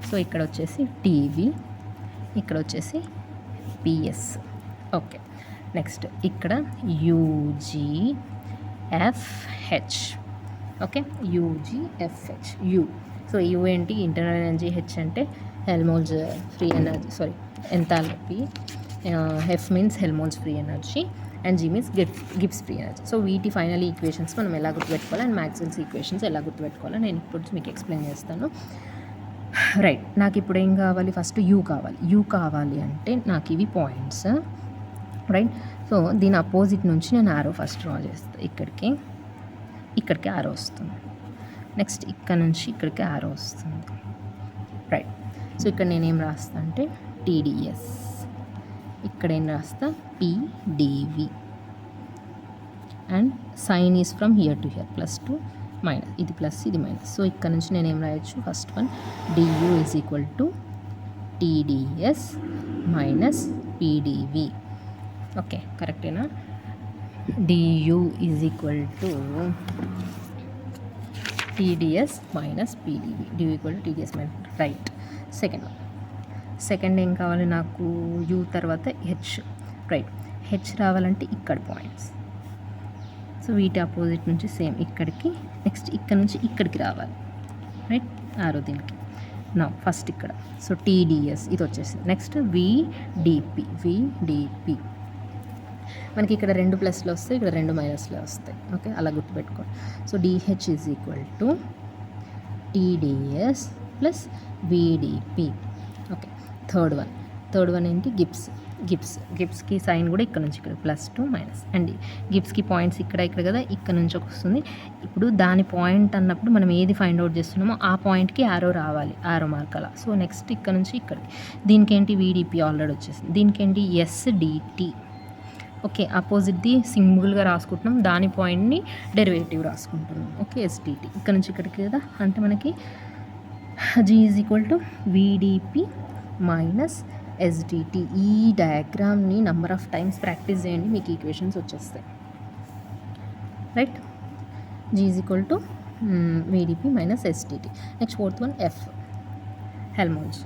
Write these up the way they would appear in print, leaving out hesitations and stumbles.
So ఇక్కడ వచ్చేసి TV, ఇక్కడ వచ్చేసి పిఎస్. ఓకే, నెక్స్ట్ ఇక్కడ UGFH. Okay, UGFH U. So U ఏంటి? ఇంటర్నల్ ఎనర్జీ, హెచ్ అంటే Helmholtz free energy, sorry enthalpy, F means Helmholtz free energy and G means Gibbs free energy. So వీటి final equations మనం ఎలా గుర్తుపెట్టుకోవాలి and Maxwell's equations ఎలా గుర్తుపెట్టుకోవాలో నేను ఇప్పుడు మీకు ఎక్స్ప్లెయిన్ చేస్తాను. రైట్, నాకు ఇప్పుడు ఏం కావాలి? ఫస్ట్ యూ కావాలి. యూ కావాలి అంటే నాకు ఇవి పాయింట్స్, రైట్. సో దీని అపోజిట్ నుంచి నేను ఆరో ఫస్ట్ డ్రా చేస్తాను. ఇక్కడికి ఆరో వస్తుంది. నెక్స్ట్ ఇక్కడ నుంచి ఇక్కడికి ఆరో వస్తుంది, రైట్. సో ఇక్కడ నేనేం రాస్తా అంటే టీడీఎస్, ఇక్కడ ఏం రాస్తా PDV and sign is from here to here, plus to minus, ఇది ప్లస్ ఇది మైనస్. సో ఇక్కడ నుంచి నేను ఏం రాయొచ్చు? First one DU is equal to TDS minus PDV. Okay, కరెక్టేనా? DU is equal to TDS minus PDV, DU equal to TDS minus, right. Second ఏం కావాలి నాకు? యూ తర్వాత హెచ్, రైట్. హెచ్ రావాలంటే ఇక్కడ పాయింట్స్, సో వీటి అపోజిట్ నుంచి same ఇక్కడికి, నెక్స్ట్ ఇక్కడ నుంచి ఇక్కడికి రావాలి, రైట్. ఆరో దీనికి నా ఫస్ట్ ఇక్కడ, సో టీడీఎస్ ఇది వచ్చేసింది. నెక్స్ట్ విడిపి మనకి ఇక్కడ 2 ప్లస్లు వస్తాయి, ఇక్కడ 2 మైనస్లు వస్తాయి. ఓకే, అలా గుర్తుపెట్టుకోండి. So DH is equal to TDS plus VDP. Okay, third one ఏంటి? గిబ్స్కి సైన్ కూడా ఇక్కడ నుంచి ఇక్కడ ప్లస్ టు మైనస్, అండ్ గిబ్స్కి పాయింట్స్ ఇక్కడ కదా, ఇక్కడ నుంచి వస్తుంది. ఇప్పుడు దాని పాయింట్ అన్నప్పుడు మనం ఏది ఫైండ్ అవుట్ చేస్తున్నామో ఆ పాయింట్కి ఆరో రావాలి, ఆరో మార్క్ అలా. సో నెక్స్ట్ ఇక్కడ నుంచి ఇక్కడికి, దీనికి ఏంటి? విడిపి ఆల్రెడీ వచ్చేసింది. దీనికి ఏంటి? ఎస్డిటి. ఓకే, అపోజిట్ది సింగిల్గా రాసుకుంటున్నాం, దాని పాయింట్ని డెరివేటివ్ రాసుకుంటున్నాం. ఓకే, ఎస్డిటి ఇక్కడ నుంచి ఇక్కడికి కదా, అంటే మనకి G is equal to VDP minus SDT. ఈ డయాగ్రామ్ని నెంబర్ ఆఫ్ టైమ్స్ ప్రాక్టీస్ చేయండి, మీకు ఈక్వేషన్స్ వచ్చేస్తాయి, right. G is equal to VDP minus SDT. Next fourth one F, Helmholtz.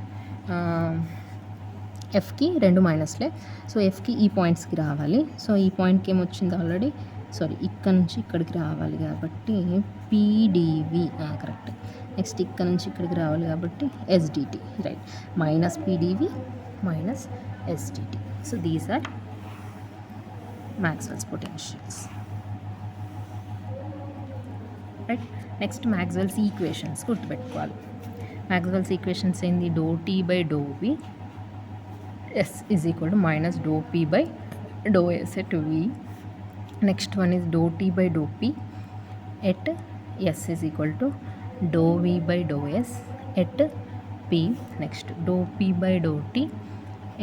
ఎఫ్కి 2 మైనస్లే, సో ఎఫ్కి ఈ పాయింట్స్కి రావాలి. సో ఈ పాయింట్కి ఏమొచ్చింది ఆల్రెడీ, సారీ ఇక్కడ నుంచి ఇక్కడికి రావాలి కాబట్టి పీడీవి, కరెక్ట్. నెక్స్ట్ ఇక్కడ నుంచి ఇక్కడికి రావాలి కాబట్టి SDT, right. Minus PDV minus SDT. So these are Maxwell's potentials, right. Next Maxwell's equations గుర్తుపెట్టుకోవాలి. మ్యాక్స్వెల్స్ ఈక్వేషన్స్ ఏంది? Do T by do V S is equal to minus do P by do S at V. Next one is do T by do P at S is equal to do V by do S at P. Next do P by do T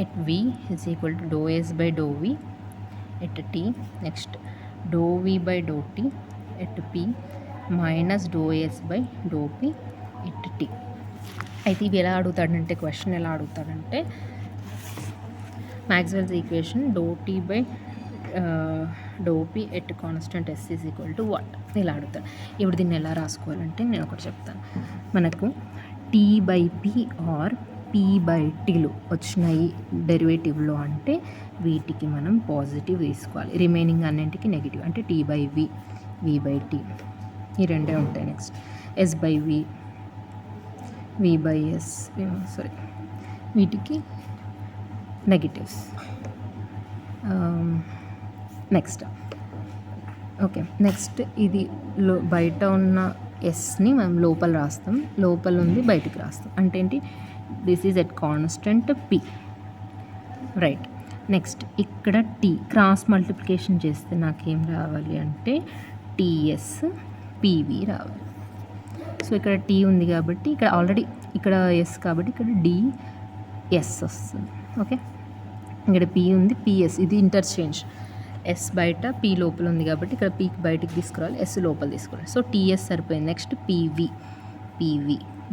at V is equal to do S by do V at T. Next do V by do T at P minus do S by do P at T. అయితే ఇవి ఎలా అడుగుతాడంటే, question ఎలా అడుగుతాడంటే, Maxwell's equation do T by do P at constant S is equal to what, ఇలా అడుగుతాడు. ఇప్పుడు దీన్ని ఎలా రాసుకోవాలంటే నేను ఒకటి చెప్తాను. మనకు T by P R P by టీలు వచ్చినాయి డెరివేటివ్లో అంటే వీటికి మనం పాజిటివ్ తీసుకోవాలి, రిమైనింగ్ అన్నింటికి నెగిటివ్, అంటే T by V, V by T, ఈ రెండే ఉంటాయి. Next S by V, V by S, sorry వీటికి నెగిటివ్స్. నెక్స్ట్ ఓకే, నెక్స్ట్ ఇది బయట ఉన్న ఎస్ని మనం లోపల రాస్తాం, లోపల ఉంది బయటికి రాస్తాం, అంటే ఏంటి? This is at constant P, right. Next ఇక్కడ టీ క్రాస్ మల్టిప్లికేషన్ చేస్తే నాకేం రావాలి అంటే టీఎస్ పీవి రావాలి. సో ఇక్కడ టీ ఉంది కాబట్టి ఇక్కడ ఆల్రెడీ ఇక్కడ ఎస్ కాబట్టి ఇక్కడ డిఎస్ వస్తుంది. ఓకే, ఇక్కడ పీ ఉంది, పిఎస్, ఇది ఇంటర్చేంజ్. ఎస్ బయట పీ లోపల ఉంది కాబట్టి ఇక్కడ పీకి బయటికి తీసుకురావాలి, ఎస్ లోపల తీసుకోవాలి. సో టీఎస్ సరిపోయింది. Next PV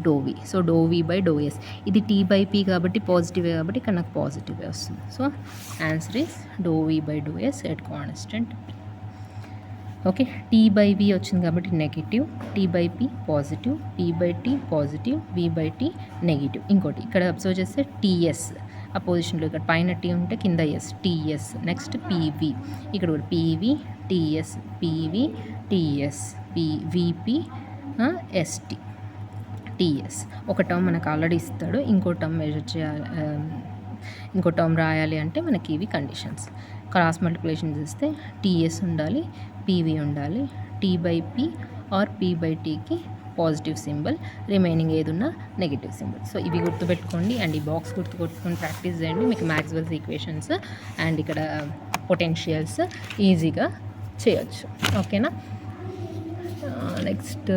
do V, so do V by do S, ఇది టీ బై పీ కాబట్టి పాజిటివే కాబట్టి ఇక్కడ నాకు పాజిటివే వస్తుంది. So answer is do V by do S at constant P. Okay, T by V వచ్చింది కాబట్టి negative, T by P positive, P by T positive, V by T negative. ఇంకోటి ఇక్కడ అబ్జర్వ్ చేస్తే టీఎస్ ఆ పొజిషన్లో ఇక్కడ పైన టీ ఉంటే కింద ఎస్, టీఎస్. నెక్స్ట్ పీవి, ఇక్కడ కూడా PV TS, PV TS, VP ST TS. ఒక టర్మ్ మనకు ఆల్రెడీ ఇస్తాడు, ఇంకో టర్మ్ మెజర్ చేయాలి, ఇంకో టర్మ్ రాయాలి అంటే మనకి ఇవి కండిషన్స్. క్రాస్ మల్టిప్లికేషన్ చేస్తే టీఎస్ ఉండాలి, పీవీ ఉండాలి, T by P R P by టీకి పాజిటివ్ సింబల్, రిమైనింగ్ ఏదున్నా నెగిటివ్ సింబల్. సో ఇవి గుర్తుపెట్టుకోండి అండ్ ఈ బాక్స్ గుర్తుపెట్టుకొని ప్రాక్టీస్ చేయండి. మీకు మ్యాక్స్వెల్స్ ఈక్వేషన్స్ అండ్ ఇక్కడ పొటెన్షియల్స్ ఈజీగా చేయొచ్చు. ఓకేనా? నెక్స్ట్